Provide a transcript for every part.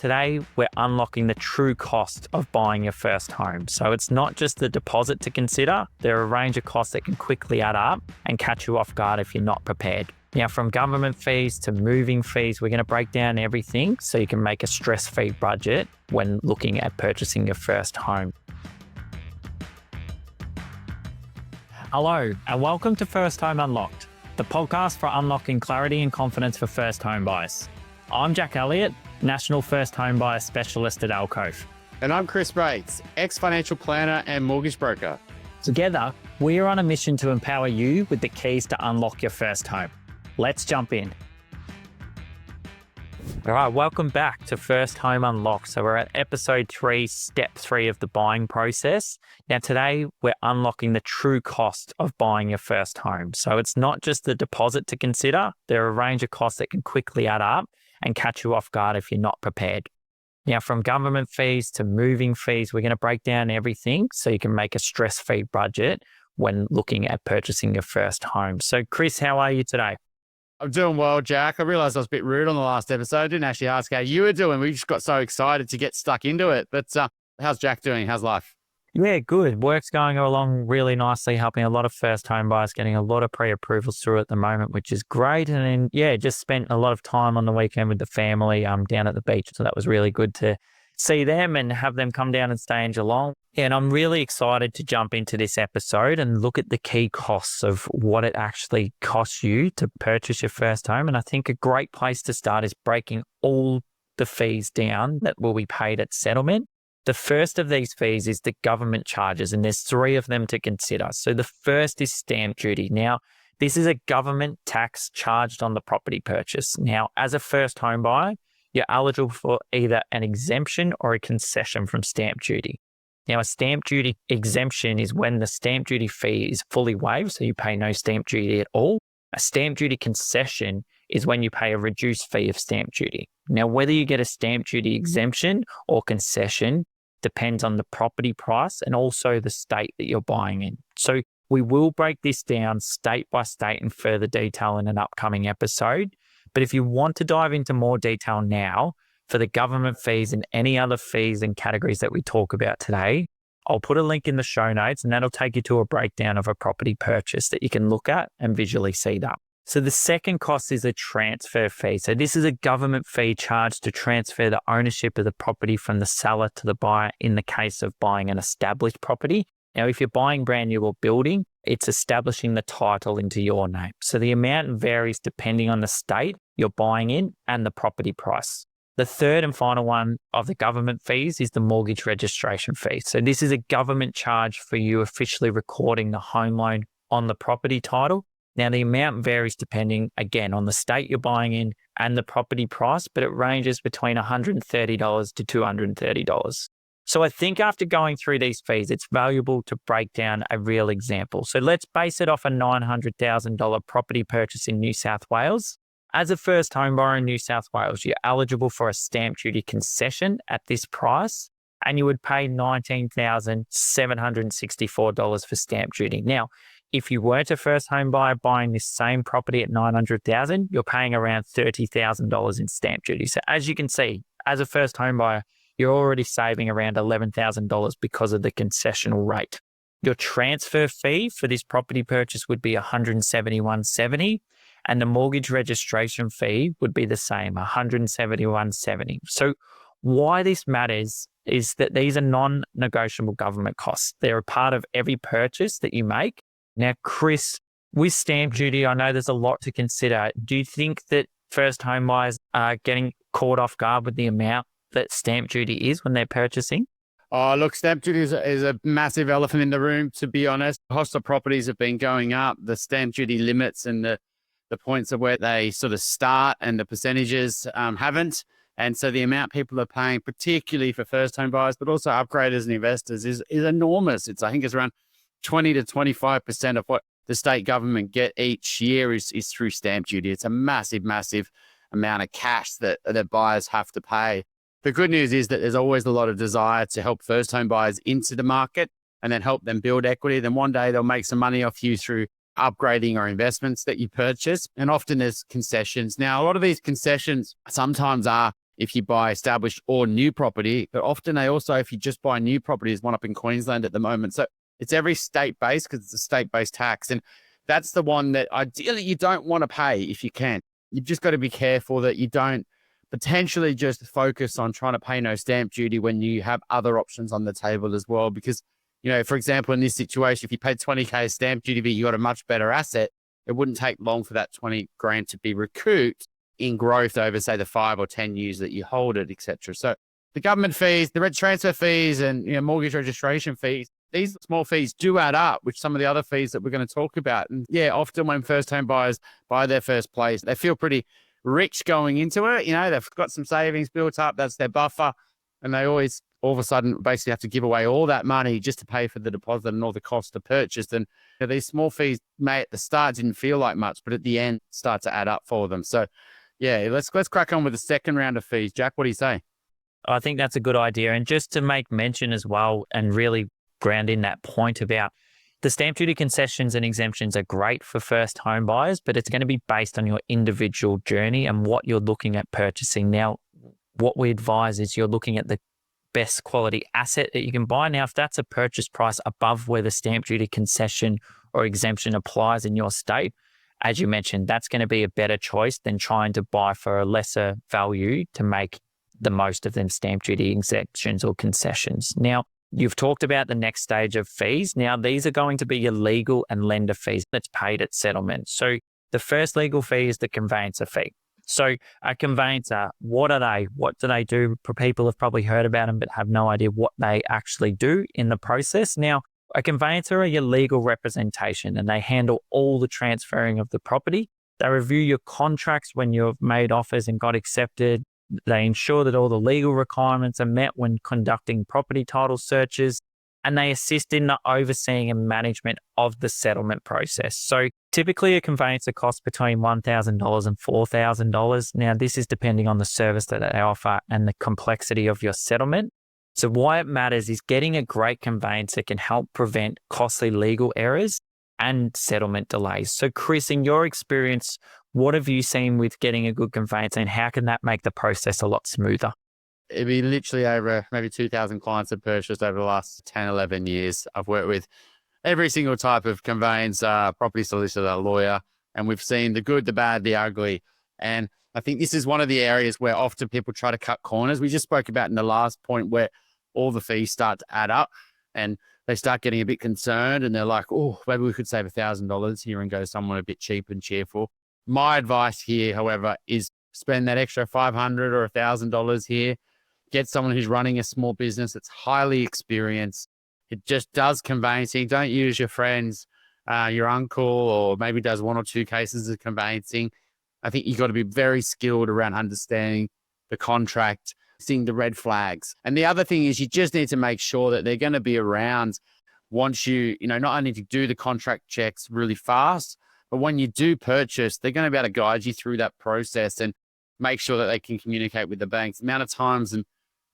today we're unlocking the true cost of buying your first home. So it's not just the deposit to consider. There are a range of costs that can quickly add up and catch you off guard if you're not prepared. Now, from government fees to moving fees, we're going to break down everything so you can make a stress-free budget when looking at purchasing your first home. Hello, and welcome to First Home Unlocked, the podcast for unlocking clarity and confidence for first home buyers. I'm Jack Elliott, National First Home Buyer Specialist at Alcove. And I'm Chris Bates, ex-financial planner and mortgage broker. Together, we are on a mission to empower you with the keys to unlock your first home. Let's jump in. All right, welcome back to First Home Unlocked. So we're at episode 3, step 3 of the buying process. Now today, we're unlocking the true cost of buying your first home. So it's not just the deposit to consider. There are a range of costs that can quickly add up and catch you off guard if you're not prepared. Now, from government fees to moving fees, we're going to break down everything so you can make a stress-free budget when looking at purchasing your first home. So Chris, how are you today? I'm doing well, Jack. I realized I was a bit rude on the last episode. I didn't actually ask how you were doing. We just got so excited to get stuck into it. But how's Jack doing? How's life? Yeah, good. Work's going along really nicely, helping a lot of first home buyers, getting a lot of pre-approvals through at the moment, which is great. And then, yeah, just spent a lot of time on the weekend with the family down at the beach. So that was really good to see them and have them come down and stay in Geelong. And I'm really excited to jump into this episode and look at the key costs of what it actually costs you to purchase your first home. And I think a great place to start is breaking all the fees down that will be paid at settlement. The first of these fees is the government charges, and there's 3 of them to consider. So the first is stamp duty. Now, this is a government tax charged on the property purchase. Now, as a first home buyer, you're eligible for either an exemption or a concession from stamp duty. Now, a stamp duty exemption is when the stamp duty fee is fully waived, so you pay no stamp duty at all. A stamp duty concession is when you pay a reduced fee of stamp duty. Now, whether you get a stamp duty exemption or concession depends on the property price and also the state that you're buying in. So we will break this down state by state in further detail in an upcoming episode. But if you want to dive into more detail now for the government fees and any other fees and categories that we talk about today, I'll put a link in the show notes and that'll take you to a breakdown of a property purchase that you can look at and visually see that. So the second cost is a transfer fee. So this is a government fee charged to transfer the ownership of the property from the seller to the buyer in the case of buying an established property. Now, if you're buying brand new or building, it's establishing the title into your name. So the amount varies depending on the state you're buying in and the property price. The third and final one of the government fees is the mortgage registration fee. So this is a government charge for you officially recording the home loan on the property title. Now, the amount varies depending, again, on the state you're buying in and the property price, but it ranges between $130 to $230. So I think after going through these fees, it's valuable to break down a real example. So let's base it off a $900,000 property purchase in New South Wales. As a first home buyer in New South Wales, you're eligible for a stamp duty concession at this price, and you would pay $19,764 for stamp duty. Now, if you weren't a first home buyer buying this same property at $900,000, you're paying around $30,000 in stamp duty. So as you can see, as a first home buyer, you're already saving around $11,000 because of the concessional rate. Your transfer fee for this property purchase would be $171.70, and the mortgage registration fee would be the same, $171.70. So why this matters is that these are non-negotiable government costs. They're a part of every purchase that you make. Now, Chris, with stamp duty, I know there's a lot to consider. Do you think that first home buyers are getting caught off guard with the amount that stamp duty is when they're purchasing? Oh, look, stamp duty is a massive elephant in the room, to be honest. Cost of properties have been going up. The stamp duty limits and the points of where they sort of start and the percentages haven't. And so the amount people are paying, particularly for first home buyers, but also upgraders and investors, is enormous. I think it's around 20 to 25% of what the state government get each year is through stamp duty. It's a massive, massive amount of cash that buyers have to pay. The good news is that there's always a lot of desire to help first home buyers into the market and then help them build equity. Then one day they'll make some money off you through upgrading or investments that you purchase. And often there's concessions. Now, a lot of these concessions sometimes are if you buy established or new property. But often they also, if you just buy new property, there's one up in Queensland at the moment. So it's every state-based because it's a state-based tax. And that's the one that ideally you don't want to pay if you can. You've just got to be careful that you don't potentially just focus on trying to pay no stamp duty when you have other options on the table as well. Because, for example, in this situation, if you paid 20K stamp duty, but you got a much better asset, it wouldn't take long for that 20 grand to be recouped in growth over, say, the 5 or 10 years that you hold it, etc. So the government fees, the rent transfer fees, and mortgage registration fees, these small fees do add up, which some of the other fees that we're going to talk about. And often when first home buyers buy their first place, they feel pretty rich going into it. They've got some savings built up. That's their buffer. And they always, all of a sudden, basically have to give away all that money just to pay for the deposit and all the cost of purchase. And these small fees may at the start didn't feel like much, but at the end start to add up for them. So let's crack on with the second round of fees. Jack, what do you say? I think that's a good idea. And just to make mention as well, and really ground in that point about the stamp duty concessions and exemptions are great for first home buyers, but it's going to be based on your individual journey and what you're looking at purchasing. Now, what we advise is you're looking at the best quality asset that you can buy. Now, if that's a purchase price above where the stamp duty concession or exemption applies in your state, as you mentioned, that's going to be a better choice than trying to buy for a lesser value to make the most of them stamp duty exemptions or concessions. Now, you've talked about the next stage of fees. Now, these are going to be your legal and lender fees that's paid at settlement. So the first legal fee is the conveyancer fee. So a conveyancer, what are they? What do they do? People have probably heard about them, but have no idea what they actually do in the process. Now, a conveyancer are your legal representation, and they handle all the transferring of the property. They review your contracts when you've made offers and got accepted. They ensure that all the legal requirements are met when conducting property title searches, and they assist in the overseeing and management of the settlement process. So typically a conveyancer costs between $1,000 and $4,000. Now, this is depending on the service that they offer and the complexity of your settlement. So why it matters is getting a great conveyancer can help prevent costly legal errors and settlement delays. So Chris, in your experience, what have you seen with getting a good conveyancer, and how can that make the process a lot smoother? It'd be literally over maybe 2,000 clients have purchased over the last 10, 11 years. I've worked with every single type of conveyancer, property solicitor, lawyer, and we've seen the good, the bad, the ugly. And I think this is one of the areas where often people try to cut corners. We just spoke about in the last point where all the fees start to add up and they start getting a bit concerned and they're like, oh, maybe we could save $1,000 here and go somewhere a bit cheap and cheerful. My advice here, however, is spend that extra $500 or $1,000 here. Get someone who's running a small business that's highly experienced. It just does conveyancing. Don't use your friends, your uncle, or maybe does 1 or 2 cases of conveyancing. I think you've got to be very skilled around understanding the contract, seeing the red flags. And the other thing is you just need to make sure that they're going to be around once you not only to do the contract checks really fast, but when you do purchase, they're going to be able to guide you through that process and make sure that they can communicate with the banks. The amount of times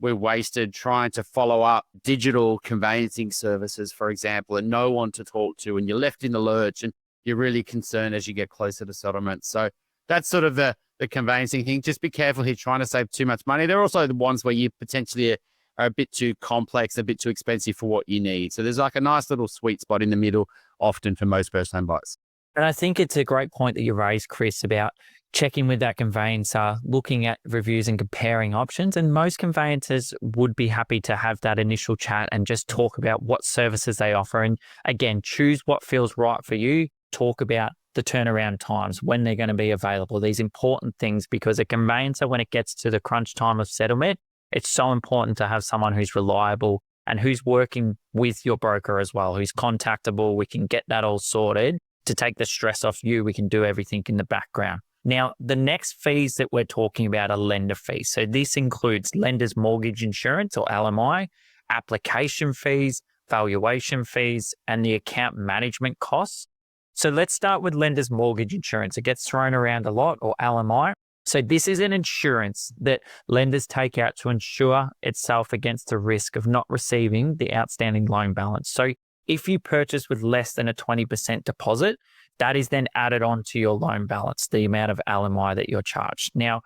we're wasted trying to follow up digital conveyancing services, for example, and no one to talk to, and you're left in the lurch and you're really concerned as you get closer to settlement. So that's sort of the conveyancing thing. Just be careful here trying to save too much money. There are also the ones where you potentially are a bit too complex, a bit too expensive for what you need. So there's like a nice little sweet spot in the middle often for most first-home buyers. And I think it's a great point that you raised, Chris, about checking with that conveyancer, looking at reviews and comparing options. And most conveyancers would be happy to have that initial chat and just talk about what services they offer. And again, choose what feels right for you. Talk about the turnaround times, when they're going to be available, these important things, because a conveyancer, when it gets to the crunch time of settlement, it's so important to have someone who's reliable and who's working with your broker as well, who's contactable. We can get that all sorted to take the stress off you. We can do everything in the background. Now, the next fees that we're talking about are lender fees. So this includes lender's mortgage insurance or LMI, application fees, valuation fees, and the account management costs. So let's start with lender's mortgage insurance. It gets thrown around a lot, or LMI. So this is an insurance that lenders take out to insure itself against the risk of not receiving the outstanding loan balance. So if you purchase with less than a 20% deposit, That is then added on to your loan balance, the amount of LMI that you're charged. Now,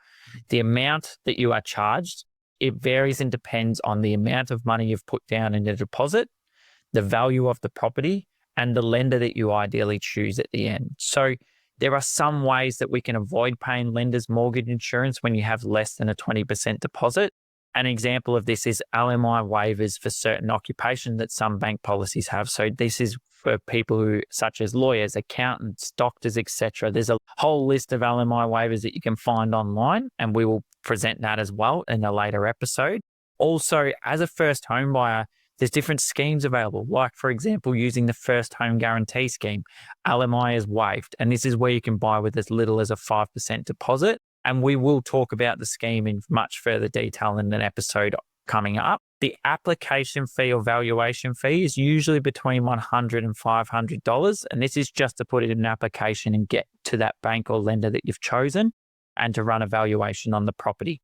the amount that you are charged, it varies and depends on the amount of money you've put down in a deposit, the value of the property, and the lender that you ideally choose at the end. So there are some ways that we can avoid paying lenders mortgage insurance when you have less than a 20% deposit. An example of this is LMI waivers for certain occupations that some bank policies have. So this is for people who, such as lawyers, accountants, doctors, etc. There's a whole list of LMI waivers that you can find online, and we will present that as well in a later episode. Also, as a first home buyer, there's different schemes available, like, for example, using the first home guarantee scheme. LMI is waived, and this is where you can buy with as little as a 5% deposit. And we will talk about the scheme in much further detail in an episode coming up. The application fee or valuation fee is usually between $100 and $500. And this is just to put it in an application and get to that bank or lender that you've chosen and to run a valuation on the property.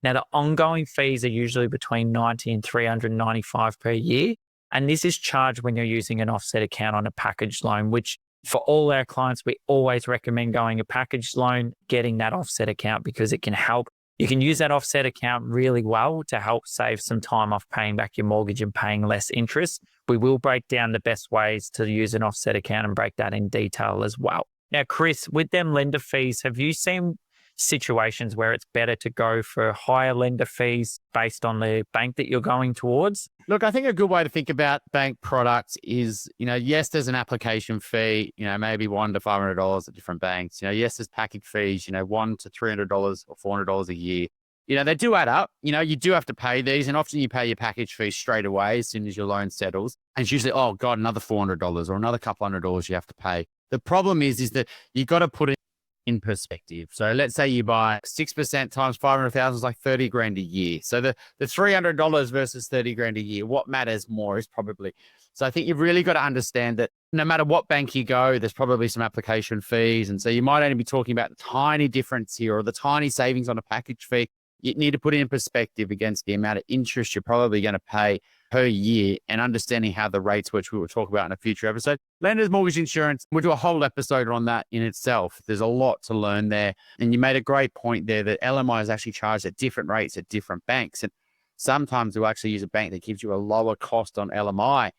Now, the ongoing fees are usually between $90 and $395 per year. And this is charged when you're using an offset account on a package loan, which for all our clients, we always recommend going a package loan, getting that offset account, because it can help. You can use that offset account really well to help save some time off paying back your mortgage and paying less interest. We will break down the best ways to use an offset account and break that in detail as well. Now, Chris, with them lender fees, have you seen situations where it's better to go for higher lender fees based on the bank that you're going towards? Look, I think a good way to think about bank products is, yes, there's an application fee, maybe $100 to $500 at different banks. Yes, there's package fees, $100 to $300 or $400 a year. They do add up. You do have to pay these, and often you pay your package fee straight away as soon as your loan settles. And it's usually, oh God, another $400 or another couple $100 you have to pay. The problem is that you got to put it in perspective. So let's say you buy 6% times 500,000 is like 30 grand a year. So the $300 versus 30 grand a year, what matters more is probably. So I think you've really got to understand that no matter what bank you go, there's probably some application fees. And so you might only be talking about the tiny difference here or the tiny savings on a package fee. You need to put it in perspective against the amount of interest you're probably going to pay per year, and understanding how the rates, which we will talk about in a future episode. Lenders mortgage insurance, we'll do a whole episode on that in itself. There's a lot to learn there. And you made a great point there that LMI is actually charged at different rates at different banks. And sometimes we'll actually use a bank that gives you a lower cost on LMI,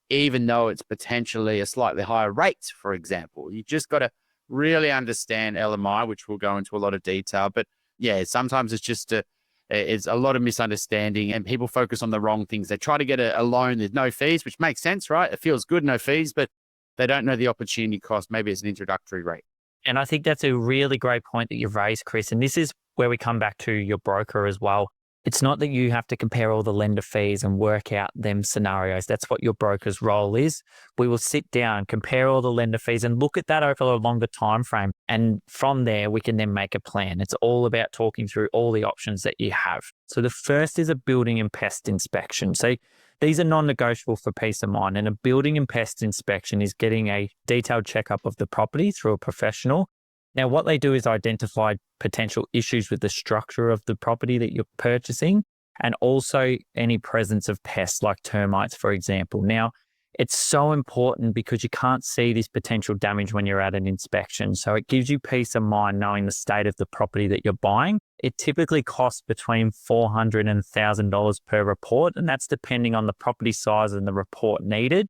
even though it's potentially a slightly higher rate, for example. You just got to really understand LMI, which we'll go into a lot of detail. But yeah, sometimes it's a lot of misunderstanding, and people focus on the wrong things. They try to get a loan, there's no fees, which makes sense, right? It feels good, no fees, but they don't know the opportunity cost. Maybe it's an introductory rate. And I think that's a really great point that you've raised, Chris. And this is where we come back to your broker as well. It's not that you have to compare all the lender fees and work out them scenarios. That's what your broker's role is. We will sit down, compare all the lender fees and look at that over a longer time frame. And from there, we can then make a plan. It's all about talking through all the options that you have. So the first is a building and pest inspection. So these are non-negotiable for peace of mind. And a building and pest inspection is getting a detailed checkup of the property through a professional. Now, what they do is identify potential issues with the structure of the property that you're purchasing, and also any presence of pests like termites, for example. Now, it's so important because you can't see this potential damage when you're at an inspection. So it gives you peace of mind knowing the state of the property that you're buying. It typically costs between $400 and $1,000 per report, and that's depending on the property size and the report needed.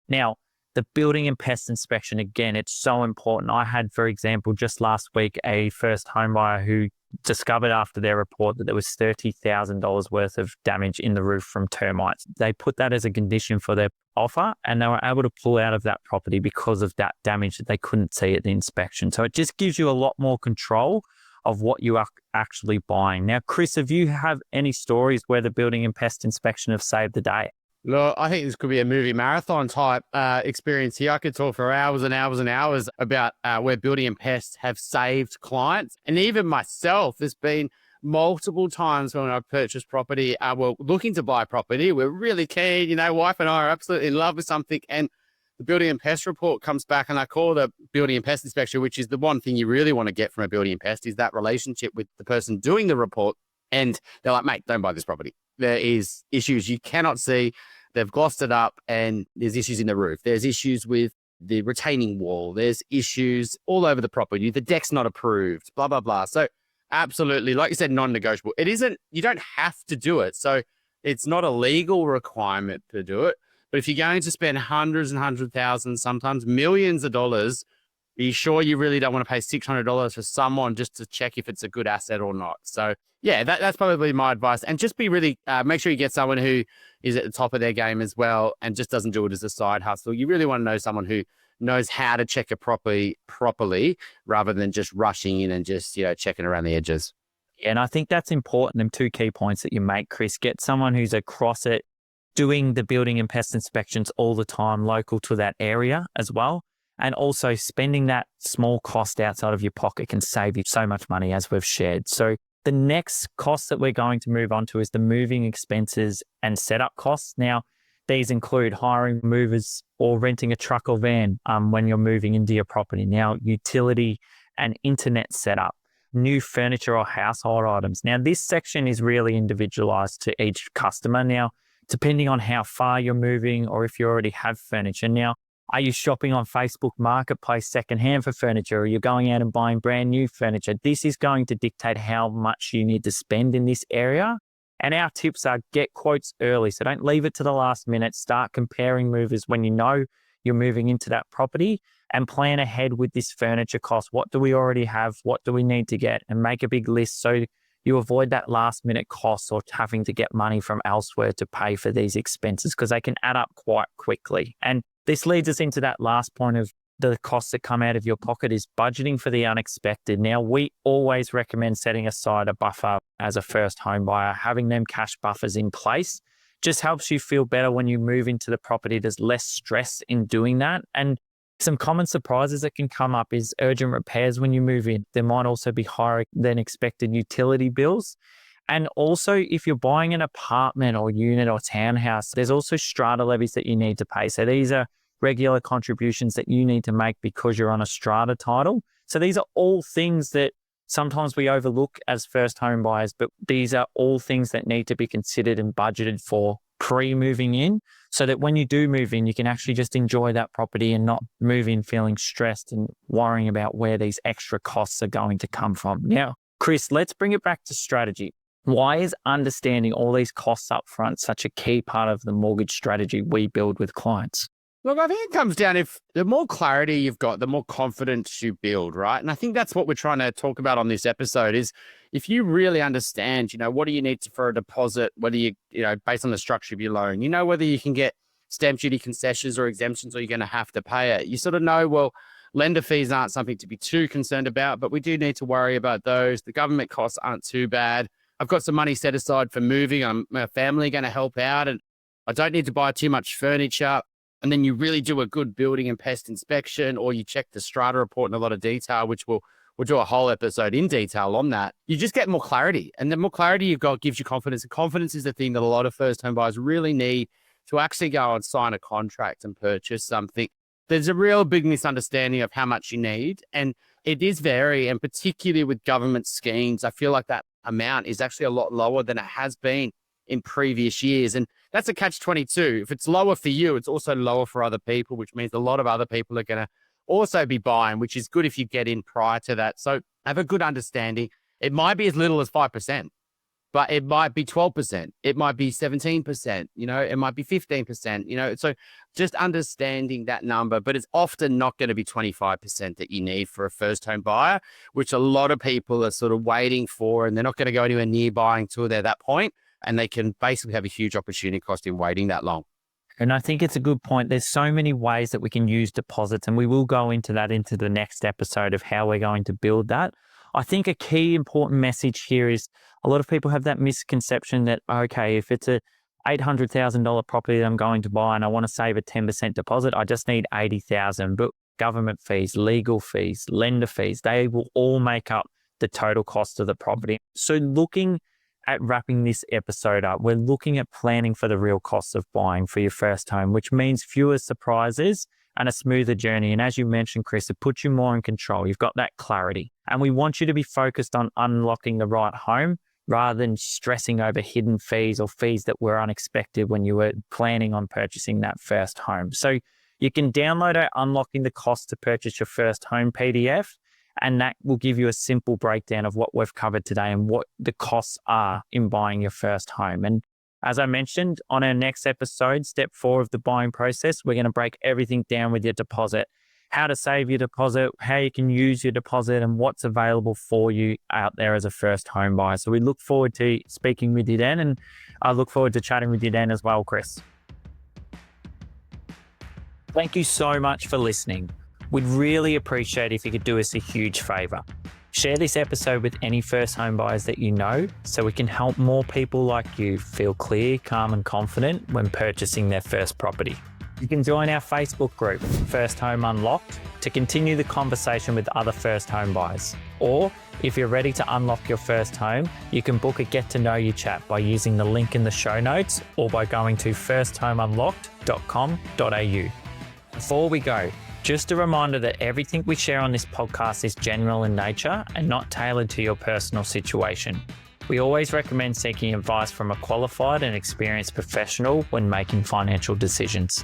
Now, the building and pest inspection, again, it's so important. I had, for example, just last week, a first home buyer who discovered after their report that there was $30,000 worth of damage in the roof from termites. They put that as a condition for their offer, and they were able to pull out of that property because of that damage that they couldn't see at the inspection. So it just gives you a lot more control of what you are actually buying. Now, Chris, have you have any stories where the building and pest inspection have saved the day? Look, I think this could be a movie marathon type experience here. I could talk for hours and hours and hours about where building and pests have saved clients. And even myself, there's been multiple times when I've purchased property, we're looking to buy property. We're really keen, wife and I are absolutely in love with something. And the building and pest report comes back, and I call the building and pest inspector, which is the one thing you really want to get from a building and pest, is that relationship with the person doing the report. And they're like, mate, don't buy this property. There is issues you cannot see. They've glossed it up, and there's issues in the roof. There's issues with the retaining wall. There's issues all over the property. The deck's not approved, blah, blah, blah. So absolutely, like you said, non-negotiable. It isn't, you don't have to do it. So it's not a legal requirement to do it. But if you're going to spend hundreds and hundreds of thousands, sometimes millions of dollars, are you sure you really don't want to pay $600 for someone just to check if it's a good asset or not? So yeah, that's probably my advice. And just be really, make sure you get someone who is at the top of their game as well and just doesn't do it as a side hustle. You really want to know someone who knows how to check it properly rather than just rushing in and just, checking around the edges. And I think that's important. Them two key points that you make, Chris. Get someone who's across it, doing the building and pest inspections all the time, local to that area as well. And also spending that small cost outside of your pocket can save you so much money, as we've shared. So the next cost that we're going to move on to is the moving expenses and setup costs. Now, these include hiring movers or renting a truck or van when you're moving into your property. Now, utility and internet setup, new furniture or household items. Now, this section is really individualized to each customer. Now, depending on how far you're moving or if you already have furniture. Now, are you shopping on Facebook Marketplace secondhand for furniture, or you're going out and buying brand new furniture? This is going to dictate how much you need to spend in this area. And our tips are get quotes early. So don't leave it to the last minute. Start comparing movers when you know you're moving into that property, and plan ahead with this furniture cost. What do we already have? What do we need to get? And make a big list so you avoid that last minute cost or having to get money from elsewhere to pay for these expenses, because they can add up quite quickly. And this leads us into that last point of the costs that come out of your pocket is budgeting for the unexpected. Now, we always recommend setting aside a buffer as a first home buyer. Having them cash buffers in place just helps you feel better when you move into the property. There's less stress in doing that. And some common surprises that can come up is urgent repairs when you move in. There might also be higher than expected utility bills. And also, if you're buying an apartment or unit or townhouse, there's also strata levies that you need to pay. So these are regular contributions that you need to make because you're on a strata title. So these are all things that sometimes we overlook as first home buyers, but these are all things that need to be considered and budgeted for pre-moving in, so that when you do move in, you can actually just enjoy that property and not move in feeling stressed and worrying about where these extra costs are going to come from. Now, Chris, let's bring it back to strategy. Why is understanding all these costs up front such a key part of the mortgage strategy we build with clients? Look, I think it comes down, if the more clarity you've got, the more confidence you build, right? And I think that's what we're trying to talk about on this episode is if you really understand, what do you need for a deposit, whether based on the structure of your loan, whether you can get stamp duty concessions or exemptions or you're going to have to pay it. You sort of know, well, lender fees aren't something to be too concerned about, but we do need to worry about those. The government costs aren't too bad. I've got some money set aside for moving. I'm my family going to help out, and I don't need to buy too much furniture. And then you really do a good building and pest inspection, or you check the strata report in a lot of detail, which we'll do a whole episode in detail on that. You just get more clarity, and the more clarity you've got gives you confidence. And confidence is the thing that a lot of first home buyers really need to actually go and sign a contract and purchase something. There's a real big misunderstanding of how much you need, and it is vary, and particularly with government schemes, I feel like that amount is actually a lot lower than it has been in previous years. And that's a catch-22. If it's lower for you, it's also lower for other people, which means a lot of other people are going to also be buying, which is good if you get in prior to that. So have a good understanding. It might be as little as 5%, but it might be 12%. It might be 17%, it might be 15%, so just understanding that number, but it's often not going to be 25% that you need for a first home buyer, which a lot of people are sort of waiting for, and they're not going to go anywhere near buying till they're that point. And they can basically have a huge opportunity cost in waiting that long. And I think it's a good point. There's so many ways that we can use deposits, and we will go into that into the next episode of how we're going to build that. I think a key important message here is a lot of people have that misconception that, okay, if it's a $800,000 property that I'm going to buy and I want to save a 10% deposit, I just need $80,000. But government fees, legal fees, lender fees, they will all make up the total cost of the property. So looking at wrapping this episode up, we're looking at planning for the real costs of buying for your first home, which means fewer surprises and a smoother journey. And as you mentioned, Chris, it puts you more in control. You've got that clarity. And we want you to be focused on unlocking the right home rather than stressing over hidden fees or fees that were unexpected when you were planning on purchasing that first home. So You can download our Unlocking the Cost to Purchase Your First Home PDF, and that will give you a simple breakdown of what we've covered today and what the costs are in buying your first home. And as I mentioned, on our next episode, step 4 of the buying process, we're going to break everything down with your deposit, how to save your deposit, how you can use your deposit, and what's available for you out there as a first home buyer. So we look forward to speaking with you then, and I look forward to chatting with you then as well, Chris. Thank you so much for listening. We'd really appreciate if you could do us a huge favor. Share this episode with any first home buyers that you know so we can help more people like you feel clear, calm and confident when purchasing their first property. You can join our Facebook group, First Home Unlocked, to continue the conversation with other first home buyers. Or if you're ready to unlock your first home, you can book a get to know you chat by using the link in the show notes or by going to firsthomeunlocked.com.au. Before we go, just a reminder that everything we share on this podcast is general in nature and not tailored to your personal situation. We always recommend seeking advice from a qualified and experienced professional when making financial decisions.